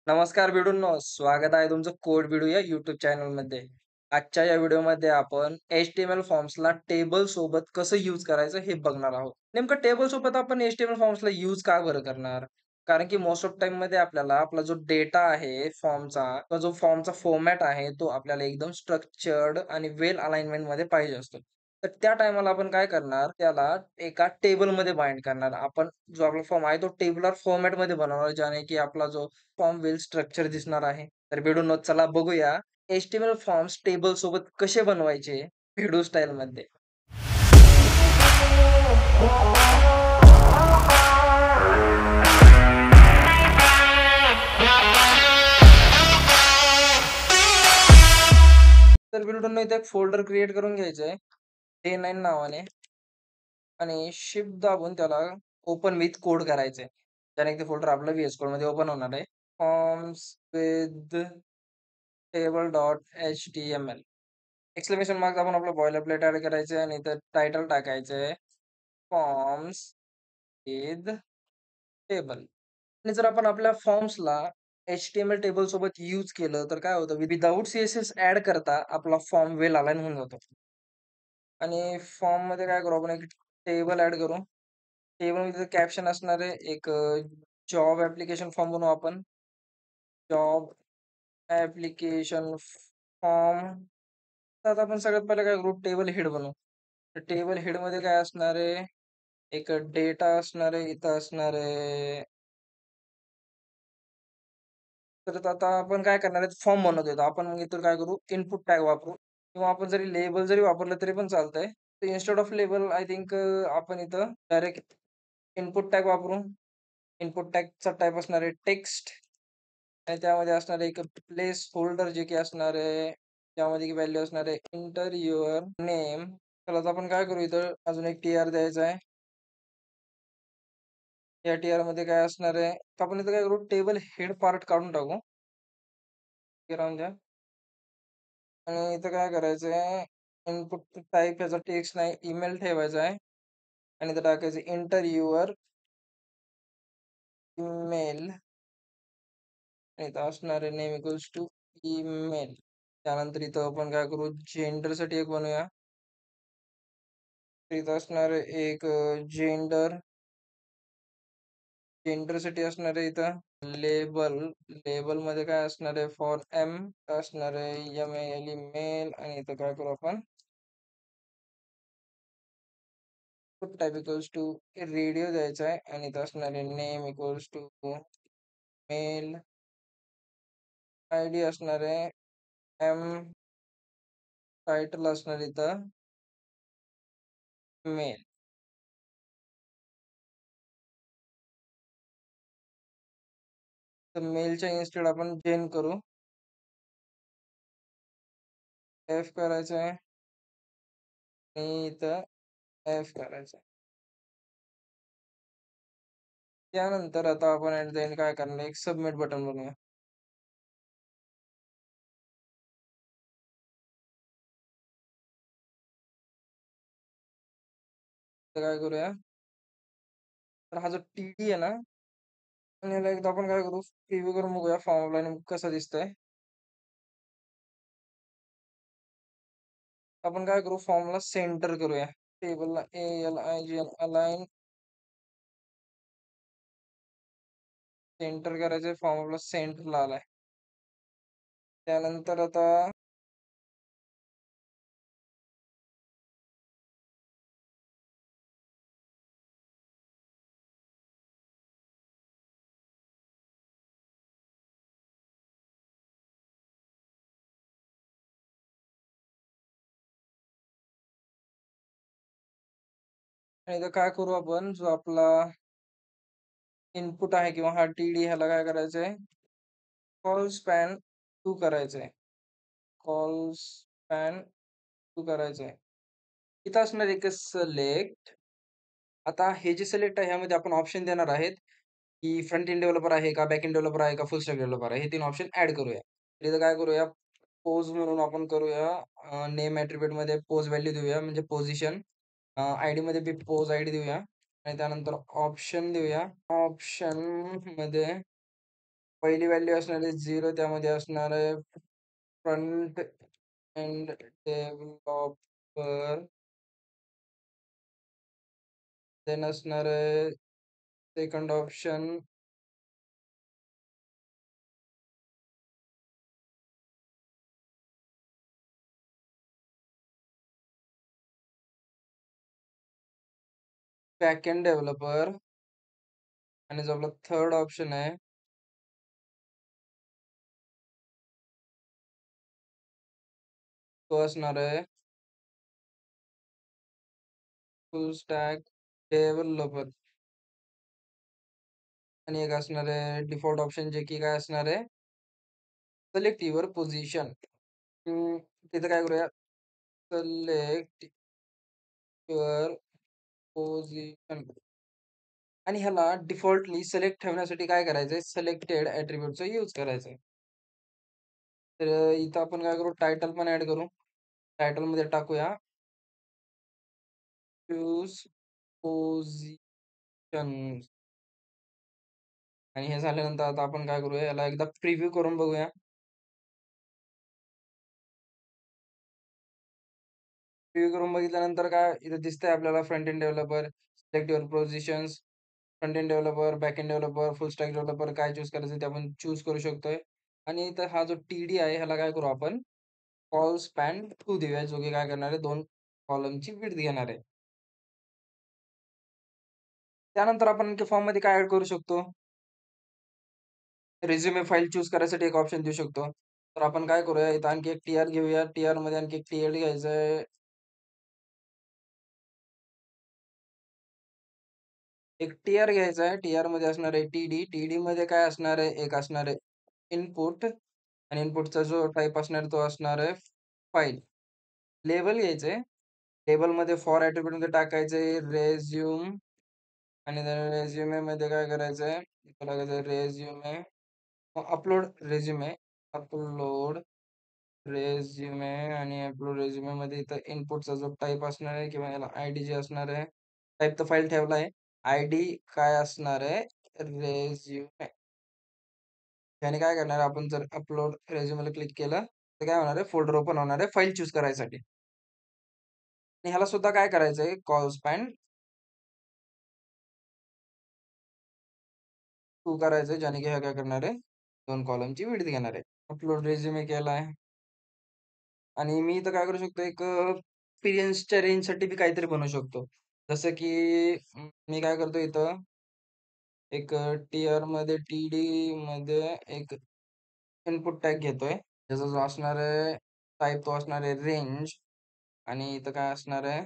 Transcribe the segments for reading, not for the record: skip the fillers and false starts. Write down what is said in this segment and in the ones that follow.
नमस्कार भिडूंनो, स्वागत आहे तुमचं कोड भिडू या YouTube चॅनलमध्ये. आजच्या या व्हिडिओमध्ये आपण HTML फॉर्म्सला टेबल सोबत कसं यूज करायचं हे बघणार आहोत. नेमकं टेबल सोबत आपण HTML फॉर्म्सला यूज का बरं करणार? कारण की मोस्ट ऑफ टाईममध्ये आपल्याला आपला जो डेटा आहे फॉर्मचा किंवा जो फॉर्मचा फॉर्मॅट आहे तो आपल्याला एकदम स्ट्रक्चर्ड आणि वेल अलाइनमेंटमध्ये पाहिजे असतो. तर त्या टाईमाला आपण काय करणार, त्याला एका टेबलमध्ये बाइंड करणार. आपण जो आपला फॉर्म आहे तो टेबलर फॉर्मॅटमध्ये बनवणार, ज्याने की आपला जो फॉर्म वेल स्ट्रक्चर दिसणार आहे. तर भेडूनो चला बघूया HTML फॉर्म्स टेबल सोबत कसे बनवायचे भेडू स्टाईलमध्ये. तर भेडूंनो इथे एक फोल्डर क्रिएट करून घ्यायचं आहे A9 नावाने आणि शिफ्ट दाबून त्याला ओपन विथ कोड करायचंय. त्याने ते फोल्डर आपलं VS कोड मध्ये ओपन होणार आहे. Forms with table dot HTML exclamation mark आपण आपलं बॉयलरप्लेट ऍड करायचं आणि इथं टायटल टाकायचंय फॉर्म्स विथ टेबल. आणि जर आपण आपल्या फॉर्म्सला HTML टेबल सोबत यूज केलं तर काय होतं, विदाऊट CSS ऍड करता आपला फॉर्म वेल अलाइन होऊन जातो. आणि फॉर्म मध्ये काय करू आपण, एक टेबल ऍड करू. टेबल मध्ये कॅप्शन असणार आहे, एक जॉब ऍप्लिकेशन फॉर्म बनवू आपण. Job application form. तर आपण सगळ्यात पहिले काय करू, टेबल हेड बनवू. तर टेबल हेड मध्ये काय असणार आहे, एक डेटा असणार आहे, इथं असणार आहे. तर आता आपण काय करणार आहे, फॉर्म बनवतोय. तर आपण मग इथं काय करू, इनपुट टॅग वापरू किंवा आपण जरी लेबल जरी वापरलं तरी पण चालतंय. तर instead of label I think आपण इथं डायरेक्ट इनपुट टॅग वापरू. इनपुट टॅगचा टाइप असणार आहे टेक्स्ट आणि त्यामध्ये असणार आहे एक प्लेस होल्डर जे की असणार आहे, त्यामध्ये की व्हॅल्यू असणार आहे एंटर युअर नेम. तर आता आपण काय करू, इथं अजून एक TR द्यायचा आहे. या TR मध्ये काय असणार आहे, तर आपण इथं काय करू, टेबल हेड पार्ट काढून टाकू. हे राहून द्या. आणि इथं काय करायचं आहे, इनपुट टाइप याचा टेक्स्ट नाही ईमेल ठेवायचा आहे आणि इथं टाकायचं एंटर युअर ईमेल आणि इथं असणार आहे नेम इक्वल्स टू ईमेल. त्यानंतर इथं आपण काय करू, जेंडरसाठी एक बनवूया. तर इथं असणार आहे एक जेंडर. जेंडरसाठी असणार आहे इथं लेबल. लेबलमध्ये काय असणार आहे, फॉर एम असणार आहे MEL मेल. आणि इथं काय करू आपण, टाइप इक्वल्स टू रेडिओ द्यायचा आहे आणि इथं असणार आहे name equals to mail. ID असणार आहे एम. टायटल असणार इथं मेल. तर मेलच्या इन्स्टेड आपण जेन करू. एफ करायचं आहे आणि इथं एफ करायचं आहे. त्यानंतर आता आपण ऍट द एंड काय करणार, एक सबमिट बटन बनवूया. तर काय करूया, तर हा जो TD आहे ना, आणि याला एकदा आपण काय करू, प्रिव्ह्यू करून बघूया फॉर्म लाईन कसं दिसतंय. आपण काय करू, फॉर्मला सेंटर करूया. टेबलला ALIGN अलाइन सेंटर करायचंय. फॉर्म आपला सेंटरला आलाय. त्यानंतर आता आणि इथं काय करू, आपण जो आपला इनपुट आहे किंवा हा TD ह्याला काय करायचंय, कॉल स्पॅन टू करायचंय. कॉल स्पॅन टू करायचंय. इथं असणार एक सिलेक्ट. आता हे जे सिलेक्ट आहे ह्यामध्ये आपण ऑप्शन देणार आहेत, की फ्रंट एंड डेव्हलपर आहे का, बॅक एंड डेव्हलपर आहे का, फुल स्टॅक डेव्हलपर आहे. हे 3 ऑप्शन ऍड करूया. तर इथं काय करूया, पोज म्हणून आपण करूया. नेम ॲट्रिब्यूट मध्ये पोज व्हॅल्यू देऊया म्हणजे पोझिशन. ID मध्ये बी पोज ID देऊया आणि त्यानंतर ऑप्शन देऊया. ऑप्शन मध्ये पहिली व्हॅल्यू असणार आहे 0 त्यामध्ये असणार आहे फ्रंट एंड डेव्हलपर. देन असणार आहे second option back end developer. आणि जो आपला थर्ड ऑप्शन आहे तो असणार आहे फुल स्टॅक डेव्हलपर. आणि एक असणार आहे डिफॉल्ट ऑप्शन जे की काय असणार आहे सिलेक्ट युअर पोझिशन. तिथं काय करूया सिलेक्ट युअर पोझिशन. आणि ह्याला डिफॉल्टली सिलेक्ट ठेवण्यासाठी काय करायचंय सिलेक्टेड ऍट्रिब्यूटचा यूज करायचा. तर इथं आपण काय करू टायटल पण ऍड करू. टायटल मध्ये टाकूया चूज पोझिशन. आणि हे झाल्यानंतर आता आपण काय करूया याला एकदा प्रिव्ह्यू करून बघूया. प्रिव्ह्यू करून बघितल्यानंतर काय इथं दिसतंय आपल्याला front end developer select your positions. Front end developer back end developer full stack developer काय चूज करायचं ते आपण चूज करू शकतोय. आणि इथं हा जो टीडी आहे ह्याला काय करू आपण कॉल स्पॅन 2 देऊया जो की काय करणार आहे 2 कॉलमची विड्थ घेणार आहे. त्यानंतर आपण आणखी फॉर्म मध्ये काय ऍड करू शकतो रिझ्युमे फाईल चूज करायसाठी एक ऑप्शन देऊ शकतो. तर आपण काय करूया इथं आणखी एक टीआर घेऊया. टीआर मध्ये आणखी एक टीएल घ्यायचंय. एक टीआर घ्यायचा आहे. टीआर मध्ये असणार आहे टीडी. टीडी मध्ये काय असणार आहे एक असणार आहे इनपुट. आणि इनपुटचा जो टाइप असणार आहे तो असणार आहे फाईल. लेबल घ्यायचंय. लेबल मध्ये फॉर ऍट्रिब्यूट मध्ये टाकायचंय रेझ्युम. आणि रेझ्युमे मध्ये काय करायचंय इथं टाकायचंय resume upload resume. Upload resume. आणि अपलोड रेझ्युमे मध्ये इथं इनपुटचा जो टाइप असणार आहे किंवा याला आयडी जे असणार आहे टाइप तर फाईल ठेवला आहे. आयडी काय असणार आहे रेझ्युमे. याने काय करणार आहे आपण जर अपलोड रेझ्युमेला क्लिक केलं तर काय होणार आहे फोल्डर ओपन होणार आहे फाईल चूज करायसाठी. आणि ह्याला सुद्धा काय करायचंय कॉल स्पॅन 2 करायचंय ज्याने की ह्या काय करणार आहे 2 कॉलमची विड्थ घेणार आहे. अपलोड रेझ्युमे केलाय. आणि मी इथं काय करू शकतो एक एक्सपिरियन्सच्या रेंजसाठी बी काहीतरी बनवू शकतो. जसं की मी काय करतो इथं एक टीआर मध्ये टीडी मध्ये एक इनपुट टॅग घेतोय. त्याचा जो असणार आहे टाइप तो असणार आहे रेंज. आणि इथं काय असणार आहे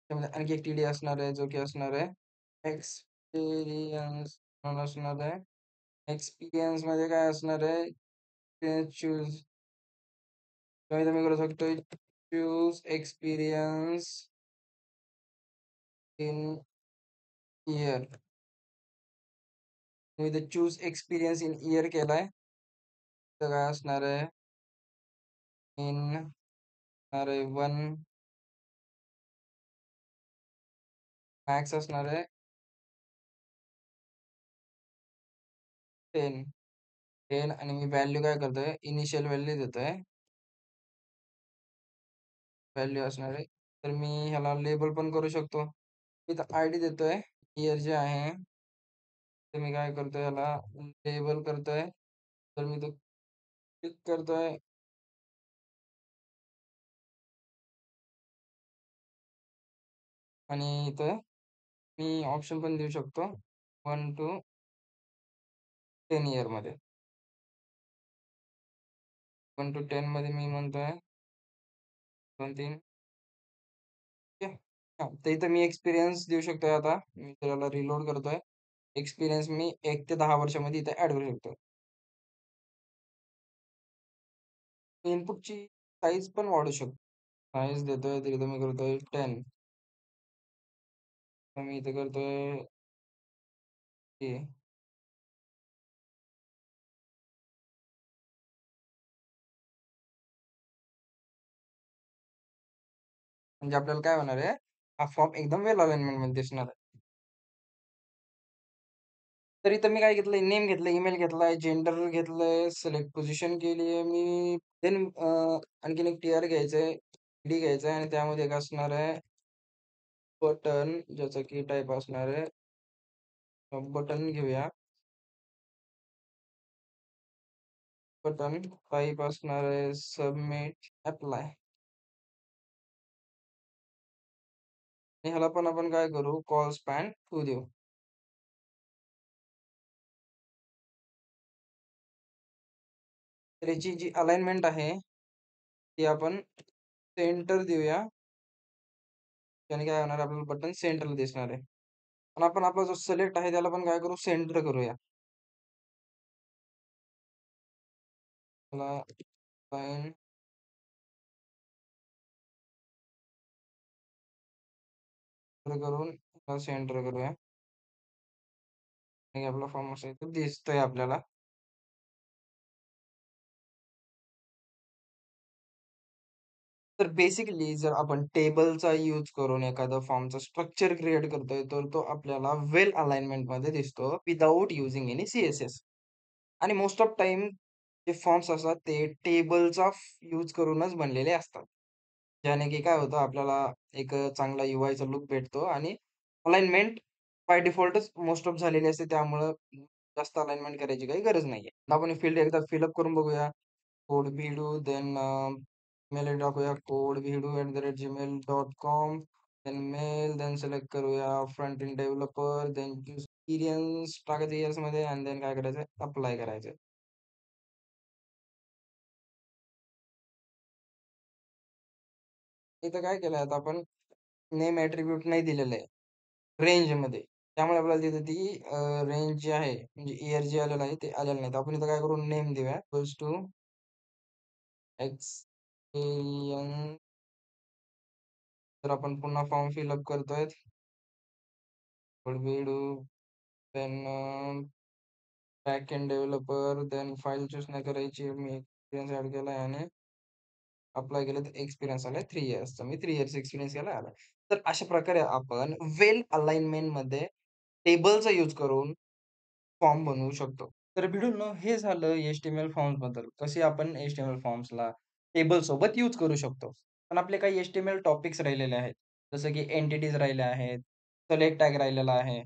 त्यामध्ये आणखी एक टीडी असणार आहे जो की असणार आहे एक्सपिरियन्स म्हणून असणार आहे. एक्सपिरियन्स मध्ये काय असणार आहे चूज. इथं मी करू शकतो चूज एक्सपिरियन्स इन इयर. मी इथे चूज एक्सपिरियन्स इन इयर केलाय. तर काय असणार आहे इन अरे 1 मॅक्स असणार आहे 10. 10 आणि मी व्हॅल्यू काय करतोय इनिशियल व्हॅल्यू देतोय. व्हॅल्यू असणार आहे. तर मी ह्याला लेबल पण करू शकतो. इथं आयडी देतोय. इयर जे आहे ते मी काय करतोय ह्याला लेबल करतोय. तर मी तो क्लिक करतोय. आणि इथं मी ऑप्शन पण देऊ शकतो 1 to 10 इयर मध्ये. 1 to 10 मध्ये मी म्हणतोय 2-3. ठीक आहे. हां, तर इथं मी एक्सपिरियन्स देऊ शकतोय आता. मी त्याला रिलोड करतोय. एक्सपिरियन्स मी 1 ते 10 वर्षामध्ये इथे ऍड करू शकतो. इनपुटची साईज पण वाढू शकतो. साईज देतोय तर इथं मी करतोय 10. तर मी इथे करतोय हे म्हणजे आपल्याला काय होणार आहे, हा फॉर्म एकदम वेल अलाइनमेंटमध्ये दिसणार आहे. तर इथं मी काय घेतलंय, नेम घेतलंय, ईमेल घेतलाय, जेंडर घेतलंय, सिलेक्ट पोझिशन केली आहे मी. देन आणखीन एक टी-आर घ्यायचंय, आयडी घ्यायचा आणि त्यामध्ये एक असणार आहे बटन, ज्याचं की टाइप असणार आहे बटन घेऊया. बटन टाइप असणार आहे सबमिट, अप्लाय. आणि ह्याला पण आपण काय करू, कॉल स्पॅन 2 देऊ. तर याची जी अलाइनमेंट आहे, ती आपण सेंटर देऊया. त्याने काय होणार, आपल्याला बटन सेंटरला दिसणार आहे. आणि आपण आपला जो सिलेक्ट आहे त्याला पण काय करू, सेंटर करूया. त्याला लाईन करून सेंटर करूया. आणि आपला फॉर्म असा इथे दिसतोय आपल्याला. तर बेसिकली जर आपण टेबलचा यूज करून एखादा फॉर्मचा स्ट्रक्चर क्रिएट करतोय, तर तो आपल्याला वेल अलाइनमेंटमध्ये दिसतो विदाऊट युजिंग एनी सी-एस-एस. आणि मोस्ट ऑफ टाईम जे फॉर्म्स असतात ते टेबलचा यूज करूनच बनलेले असतात. ज्याने की काय होतं, आपल्याला एक चांगला यूआयचा लूक भेटतो आणि अलाइनमेंट बाय डिफॉल्टच मोस्ट ऑफ झालेली असते. त्यामुळं जास्त अलाइनमेंट करायची काही गरज नाहीये. आपण फील्ड एकदा फिल करून बघूया. कोड भिडू, देन मेल टाकूया कोड भिडू @gmail.com. Then mail, then select करूया front end developer, then experience टाकायचं येसमध्ये आणि देन काय करायचं, अप्लाय करायचं. इथं काय केलंय आता आपण, नेम ॲट्रिब्यूट नाही दिलेलं आहे रेंजमध्ये. त्यामुळे आपल्याला तिथे ती रेंज जी आहे, म्हणजे इयर जे आलेलं आहे ते आलेलं नाही. तर आपण इथं काय करू, नेम देऊया इक्वल्स टू एक्सपिरियन्स. तर आपण पुन्हा फॉर्म फिलअप करतोय. Then back end developer, then file choose नाही करायची. मी एक्सपिरियन्स ॲड केलाय आणि अप्लाय केलं तर एक्सपिरियन्स आलाय 3 इयर्सचा. मी 3 इयर्स एक्सपिरियन्स केला आला. तर अशा प्रकारे आपण वेल अलाइनमेंटमध्ये टेबलचा यूज करून फॉर्म बनवू शकतो. तर भिडूनो हे झालं एच-टी-एम-एल फॉर्म्सबद्दल. कसे आपण एच-टी-एम-एल फॉर्म्सला टेबलसोबत यूज करू शकतो. पण आपले काही एच-टी-एम-एल टॉपिक्स राहिलेले आहेत. जसं की एंटिटीज राहिल्या आहेत, सिलेक्ट टॅग राहिलेला आहे.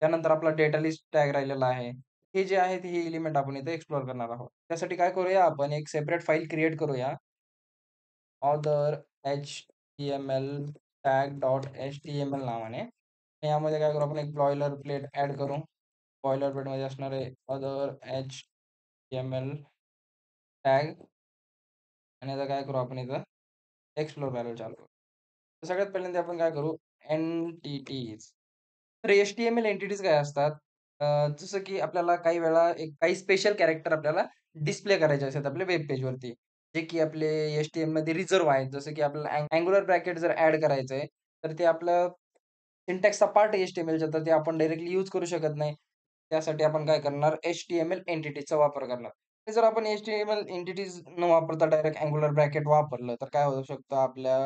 त्यानंतर आपला डेटा लिस्ट टॅग राहिलेला आहे. हे जे आहेत हे एलिमेंट आपण इथे एक्सप्लोर करणार आहोत. त्यासाठी काय करूया, आपण एक सेपरेट फाईल क्रिएट करूया. Author H-T-M-L tag dot H-T-M-L नावाने. आणि यामध्ये काय करू, आपण एक बॉयलर प्लेट ॲड करू. बॉयलर प्लेटमध्ये असणार आहे ऑथर एच-टी-एम-एल टॅग. आणि आता काय करू, आपण इथं एक्सप्लोर करायला चालू करू. तर सगळ्यात पहिल्यांदा आपण काय करू, एंटिटीज. तर एच-टी-एम-एल एंटिटीज काय असतात? जसं की आपल्याला काही वेळा काही स्पेशल कॅरेक्टर आपल्याला डिस्प्ले करायचे असतात आपल्या वेब पेजवरती. जे की आपले एच-टी-एममध्ये रिझर्व्ह आहेत. जसं की आपल्याला अँग्युलर ब्रॅकेट जर ॲड करायचंय, तर ते आपलं सिंटॅक्सचा पार्ट आहे एच-टी-एम-एलचा, तर ते आपण डायरेक्टली यूज करू शकत नाही. त्यासाठी आपण काय करणार, एच-टी-एम-एल एंटिटीजचा वापर करणार. ते जर आपण एच-टी-एम-एल एंटिटीज न वापरता डायरेक्ट अँग्युलर ब्रॅकेट वापरलं, तर काय होऊ शकतं, आपल्या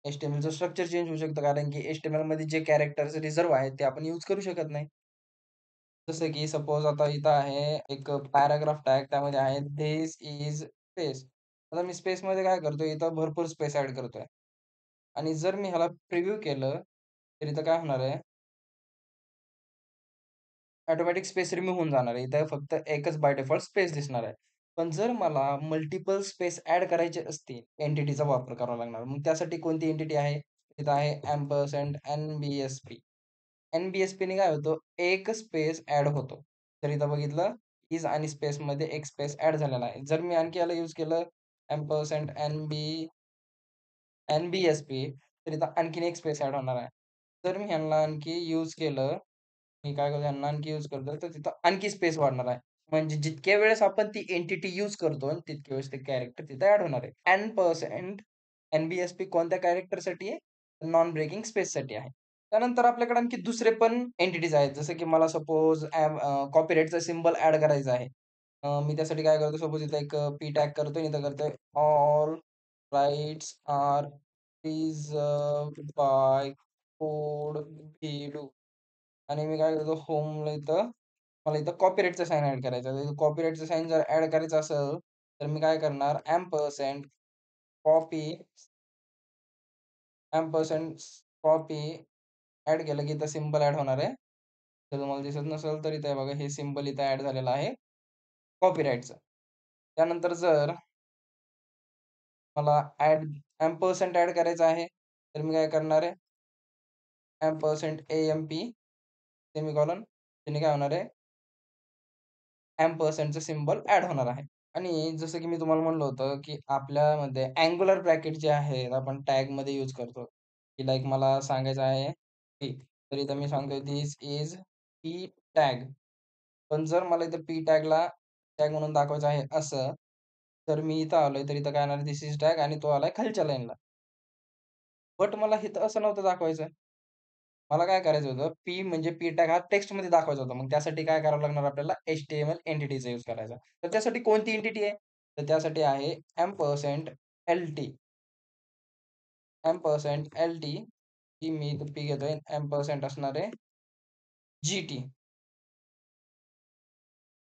एच-टी-एम-एलचं स्ट्रक्चर चेंज होऊ शकतं. कारण की एच-टी-एम-एलमध्ये जे कॅरेक्टर्स रिझर्व्ह आहेत, ते आपण यूज करू शकत नाही. जसं की सपोज आता इथं आहे एक पॅराग्राफ टॅग, त्यामध्ये आहे धिस इज स्पेस. आता मी स्पेसमध्ये काय करतोय, इथं भरपूर स्पेस ॲड करतोय. आणि जर मी ह्याला प्रिव्ह्यू केलं, तर इथं काय होणार आहे, ऑटोमॅटिक स्पेस रिमूव्ह होऊन जाणार आहे. इथं फक्त एकच बाय डिफॉल्ट स्पेस दिसणार आहे. पण जर मला मल्टिपल स्पेस ॲड करायचे असतील, एंटिटीचा वापर करावा लागणार. मग त्यासाठी कोणती एंटिटी आहे? तिथं आहे एम्परसँड एन-बी-एस-पी. एन-बी-एस-पीने काय होतं, एक स्पेस ॲड होतो. तर इथं बघितलं, इज आणि स्पेसमध्ये एक स्पेस ॲड झालेला आहे. जर मी आणखी याला यूज केलं, एम्परसँड एन-बी-एस-पी, तर इथं आणखीन एक स्पेस ॲड होणार आहे. जर मी ह्यांना आणखी यूज केलं, मी काय करतो, ह्यांना आणखी यूज करतो, तर तिथं आणखी स्पेस वाढणार आहे. म्हणजे जितक्या वेळेस आपण ती एंटिटी यूज करतो, तितक्या वेळेस ते कॅरेक्टर तिथे ॲड होणार आहे. एन% एन-बी-एस-पी कोणत्या कॅरेक्टरसाठी आहे? नॉन ब्रेकिंग स्पेससाठी आहे. त्यानंतर आपल्याकडे आणखी दुसरे पण एंटिटीज आहेत. जसं की मला सपोज कॉपीराइटचा सिम्बॉल ॲड करायचा आहे. मी त्यासाठी काय करतो, सपोज इथं एक पी टॅग करतो आणि इथं करतोय all rights are reserved by code value आणि मी काय करतो होमला इथं मला इथं कॉपीराइटचा साइन ॲड करायचा आहे. कॉपीराइटचा साइन जर ॲड करायचा असेल, तर मी काय करणार ampersand copy ampersand copy add केलं की इथं सिम्बॉल ॲड होणार आहे. जर तुम्हाला दिसत नसेल तर इथे बघा हे सिम्बॉल इथं ॲड झालेलं आहे कॉपीराइटचं. त्यानंतर जर मला एम्परसँड ॲड करायचं आहे, तर मी काय करणार आहे एम्परसँड एएमपी सेमीकोलन त्याने काय होणार आहे एम्परसँडचं सिम्बॉल ॲड होणार आहे. आणि जसं की मी तुम्हाला म्हणलं होतं, की आपल्यामध्ये अँग्युलर ब्रॅकेट जे आहेत आपण टॅगमध्ये यूज करतो, की लाइक मला सांगायचं आहे पी, तर इथं मी सांगतोय धिस इज पी टॅग. पण जर मला इथं पी टॅगला टॅग म्हणून दाखवायचं आहे असं, तर मी इथं आलोय, तर इथं काय येणार धिस इज टॅग आणि तो आलाय खालच्या लाईनला. बट मला इथं असं नव्हतं दाखवायचं. मला काय करायचं होतं, पी म्हणजे पी टॅग हा टेक्स्टमध्ये दाखवायचा होता. मग त्यासाठी काय करावं लागणार आपल्याला एचटीएमएल एंटिटीचा यूज करायचा. तर त्यासाठी कोणती एंटिटी आहे? तर त्यासाठी आहे एम्परसँड एल-टी. एम्परसँड एल-टी ही मी इथं पी घेतोय. एम्परसँड असणार आहे जी-टी.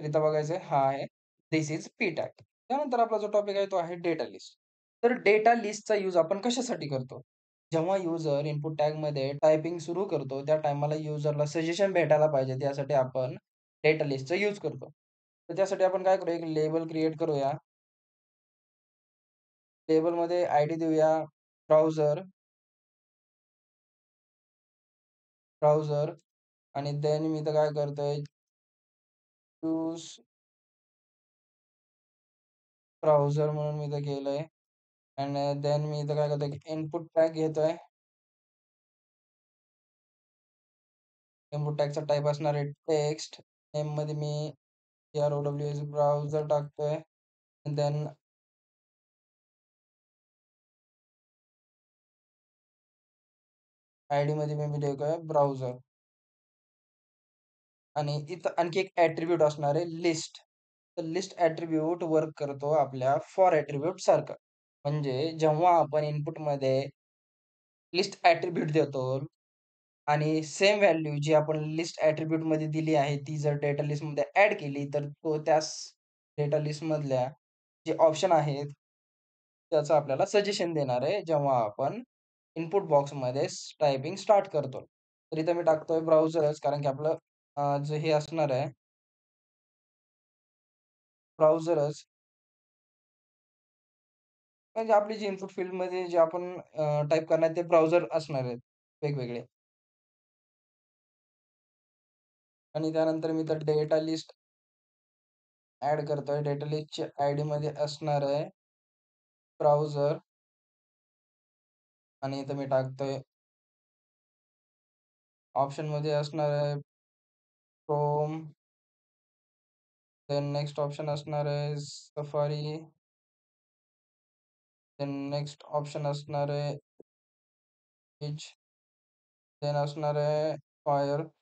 तर इथं बघायचं हा आहे धिस इज पी टॅग. त्यानंतर आपला जो टॉपिक आहे तो आहे डेटा लिस्ट. तर डेटा लिस्टचा यूज आपण कशासाठी करतो? जेव्हा युजर इनपुट टॅगमध्ये टायपिंग सुरू करतो, त्या टायमाला युजरला सजेशन भेटायला पाहिजे, त्यासाठी आपण डेटा लिस्टचा यूज करतो. तर त्यासाठी आपण काय करूया, एक लेबल क्रिएट करूया. लेबलमध्ये आयडी देऊया ब्राउझर, ब्राउझर आणि देन मी इथं काय करतोय, चूज ब्राउझर म्हणून मी इथं केलंय आणि देन मी इथं काय करतोय, इनपुट टॅग घेतोय. इनपुट टॅगचा टाइप असणार आहे टेक्स्ट. नेममध्ये मी TROWS ब्राउझर टाकतोय. देन आयडीमध्ये मी ठेवतोय ब्राउझर आणि इथं आणखी एक ॲट्रिब्यूट असणार आहे लिस्ट. तर लिस्ट ॲट्रिब्यूट वर्क करतो आपल्या फॉर ॲट्रिब्यूट सारखं. म्हणजे जेव्हा आपण इनपुटमध्ये लिस्ट ॲट्रिब्यूट देतो आणि सेम व्हॅल्यू जी आपण लिस्ट ॲट्रिब्यूटमध्ये दिली आहे, ती जर डेटा लिस्टमध्ये ॲड केली, तर तो त्याच डेटा लिस्टमधल्या जे ऑप्शन आहेत, त्याचं आपल्याला सजेशन देणार आहे, जेव्हा आपण इनपुट बॉक्समध्ये टायपिंग स्टार्ट करतो. तर इथं मी टाकतोय ब्राउझरच कारण की आपलं जे हे असणार आहे, ब्राउझरच म्हणजे आपली जी इनपुट फील्डमध्ये जे आपण टाइप करणार ते ब्राउझर असणार आहेत वेगवेगळे. आणि त्यानंतर मी तर डेटा लिस्ट ॲड करतोय. डेटा लिस्टची आयडीमध्ये असणार आहे ब्राउझर आणि इथं मी टाकतोय ऑप्शनमध्ये असणार आहे क्रोम. देन नेक्स्ट ऑप्शन असणार आहे सफारी. देन नेक्स्ट ऑप्शन असणार आहे एज. देन असणार आहे फायरफॉक्स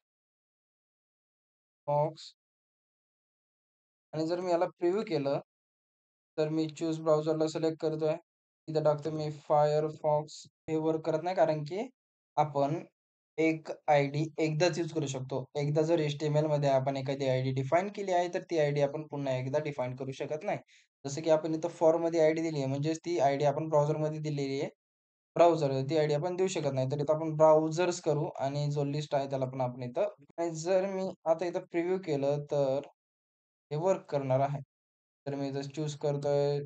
आणि जर मी याला प्रिव्ह्यू केलं, तर मी चूज ब्राउझरला सिलेक्ट करतोय. इथं टाकतो मी फायरफॉक्स. हे वर्क करत नाही कारण की आपण एक आयडी एकदाच यूज करू शकतो. एकदा जर HTMLमध्ये आपण एखादी आयडी डिफाईन केली आहे, तर ती आयडी आपण पुन्हा एकदा डिफाईन करू शकत नाही. जसं की आपण इथं फॉरमध्ये आयडी दिली आहे, म्हणजेच ती आयडी आपण ब्राउझरमध्ये दिलेली आहे. ब्राउझर ती आयडी आपण देऊ शकत नाही. तर इथं आपण ब्राउझर्स करू आणि जो लिस्ट आहे त्याला पण आपण इथं आणि जर मी आता इथं प्रिव्ह्यू केलं, तर हे वर्क करणार आहे. तर मी इथं चूज करतोय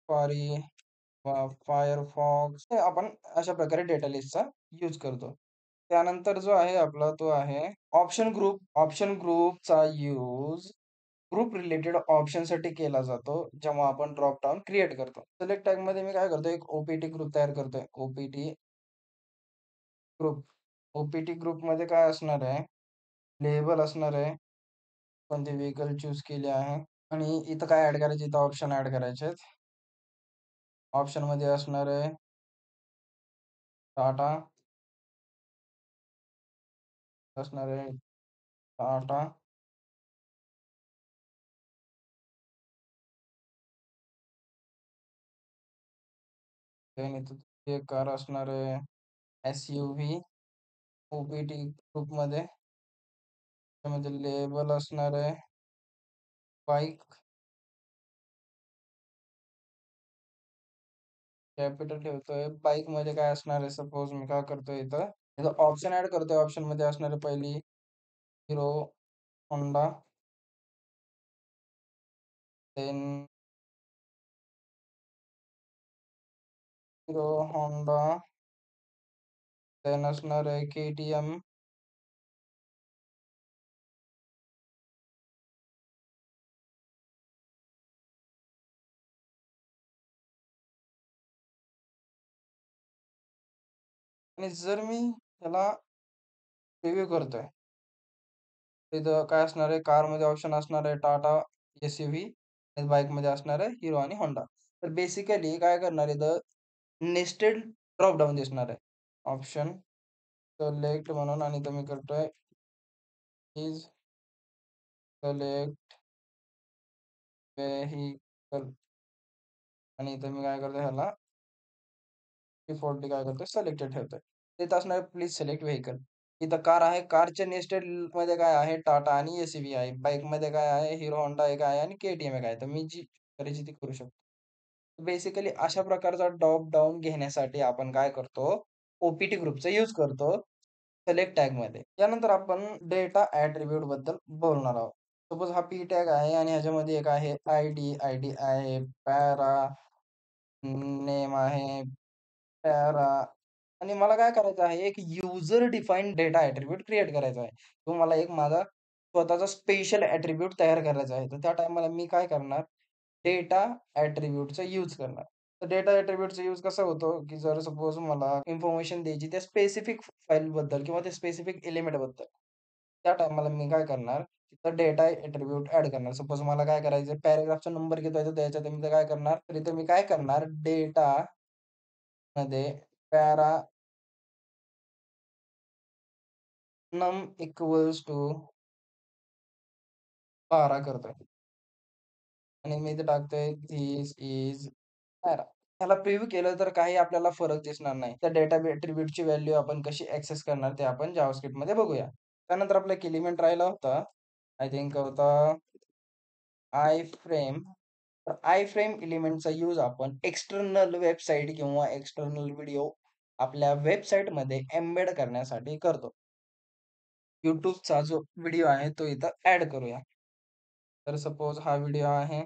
सफारी Firefox हे आपण अशा प्रकारे डेटा लिस्टचा यूज करतो. त्यानंतर जो आहे आपला तो आहे ऑप्शन ग्रुप. ऑप्शन ग्रुपचा यूज ग्रुप रिलेटेड ऑप्शनसाठी केला जातो, जेव्हा आपण ड्रॉप डाउन क्रिएट करतो. सिलेक्ट टॅगमध्ये मी काय करतो, एक ओ-पी-टी ग्रुप तयार करतोय. ओ-पी-टी ग्रुप. ओ-पी-टी ग्रुपमध्ये काय असणार आहे, लेबल असणार आहे. कोणते व्हेइकल चूज केले आहे आणि इथं काय ॲड करायचे, इथं ऑप्शन ॲड करायचे आहेत. ऑप्शनमध्ये असणार आहे टाटा, असणार आहे टाटा देन इथं एक कार असणार आहे एस-यू-व्ही ओ-पी-टी ग्रुपमध्ये. त्यामध्ये लेबल असणार आहे बाईक. कॅपिटल ठेवतोय. बाईकमध्ये काय असणार आहे सपोज मी काय करतोय इथं, इथं ऑप्शन ॲड करतोय. ऑप्शनमध्ये असणार आहे पहिली Hero Honda, then Hero Honda, then असणार आहे के-टी-एम, आणि जर मी ह्याला प्रिव्ह्यू करतोय, इथं काय असणार आहे कारमध्ये ऑप्शन असणार आहे टाटा एस-यू-व्ही आणि बाईकमध्ये असणार आहे हिरो आणि होंडा. तर बेसिकली काय करणार इथं नेस्टेड ड्रॉप डाउन दिसणार आहे. ऑप्शन सिलेक्ट म्हणून आणि इथं मी करतोय इज सिलेक्ट व्हेइकल आणि इथं मी काय करतोय ह्याला डिफॉल्टली काय करतोय सिलेक्टेड ठेवतोय. तिथं असणार आहे प्लीज सिलेक्ट व्हेइकल. इथं कार आहे. कारच्या नेस्टेड मध्ये काय आहे टाटा आणि एस-यू-व्ही आहे. बाईकमध्ये काय आहे हिरो होंडा एक आहे आणि के-टी-एम एक आहे. तर मी जी करायची ती करू शकतो. बेसिकली अशा प्रकारचा ड्रॉप डाउन घेण्यासाठी आपण काय करतो, ओ-पी-टी ग्रुपचा यूज करतो सिलेक्ट टॅगमध्ये. यानंतर आपण डेटा ॲट्रिब्यूट बद्दल बोलणार आहोत. सपोज हा पी टॅग आहे आणि ह्याच्यामध्ये एक आहे आयडी, आयडी आहे, पॅरा, नेम आहे, पॅरा आणि मला काय करायचं आहे एक user defined data attribute create करायचा आहे. तो मला एक माझा स्वतःचा स्पेशल ॲट्रिब्यूट तयार करायचा आहे. तर त्या टाईमाला मी काय करणार डेटा ॲट्रिब्यूटचा यूज करणार. तर डेटा ॲट्रिब्यूटचा यूज कसा होतो, की जर सपोज मला इन्फॉर्मेशन द्यायची त्या स्पेसिफिक फाईलबद्दल किंवा त्या स्पेसिफिक एलिमेंटबद्दल. त्या टाईमाला मी काय करणार, तिथं डेटा ॲट्रिब्यूट ॲड करणार. सपोज मला काय करायचं पॅराग्राफचा नंबर किती आहे तो द्यायचा. तर मी काय करणार, तर इथं मी काय करणार डेटामध्ये पॅरा नम इक्वल्स टू 12 करतोय आणि मी इथे टाकतोय धिस इज पॅरा. ह्याला प्रिव्ह्यू केलं तर काही आपल्याला फरक दिसणार नाही. त्या डेटा ॲट्रिब्यूटची व्हॅल्यू आपण कशी ॲक्सेस करणार ते आपण जावास्क्रिप्टमध्ये बघूया. त्यानंतर आपला एक एलिमेंट राहिला होता. आय थिंक होता आयफ्रेम. तर आयफ्रेम एलिमेंटचा यूज आपण एक्सटर्नल वेबसाईट किंवा एक्सटर्नल व्हिडिओ आपल्या वेबसाईटमध्ये एम्बेड करण्यासाठी करतो. YouTubeचा जो व्हिडिओ आहे तो इथं ॲड करूया. तर सपोज हा व्हिडिओ आहे.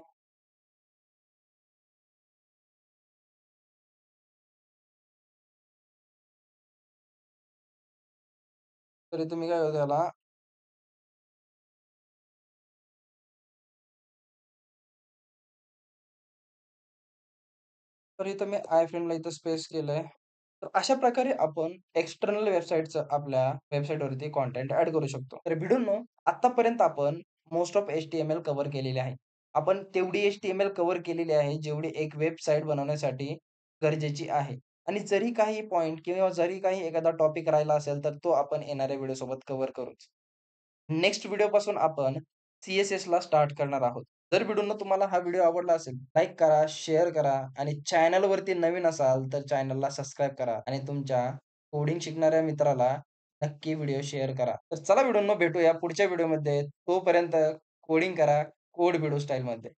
तर इथं मी काय करतो त्याला तर इथं मी आयफ्रेमला इथं स्पेस केलंय. तर अशा प्रकारे आपण एक्सटर्नल वेबसाईटचं आपल्या वेबसाईटवरती कंटेंट ॲड करू शकतो. तर भिडूनो आत्तापर्यंत आपण मोस्ट ऑफ HTML कव्हर केलेले आहे. आपण तेवढी HTML कव्हर केलेली आहे, जेवढी एक वेबसाईट बनवण्यासाठी गरजेची आहे. आणि जरी काही पॉइंट किंवा जरी काही एखादा टॉपिक राहिला असेल, तर तो आपण येणाऱ्या व्हिडिओसोबत कव्हर करूच. नेक्स्ट व्हिडिओपासून आपण सी-एस-एसला स्टार्ट करणार आहोत. जर व्हिडिओनं तुम्हाला हा व्हिडिओ आवडला असेल, लाईक करा, शेअर करा आणि चॅनलवरती नवीन असाल तर चॅनलला सबस्क्राईब करा आणि तुमच्या कोडिंग शिकणाऱ्या मित्राला नक्की व्हिडिओ शेअर करा. तर चला व्हिडिओंनो भेटूया पुढच्या व्हिडिओमध्ये. तोपर्यंत कोडिंग करा, कोड भिडू स्टाईलमध्ये.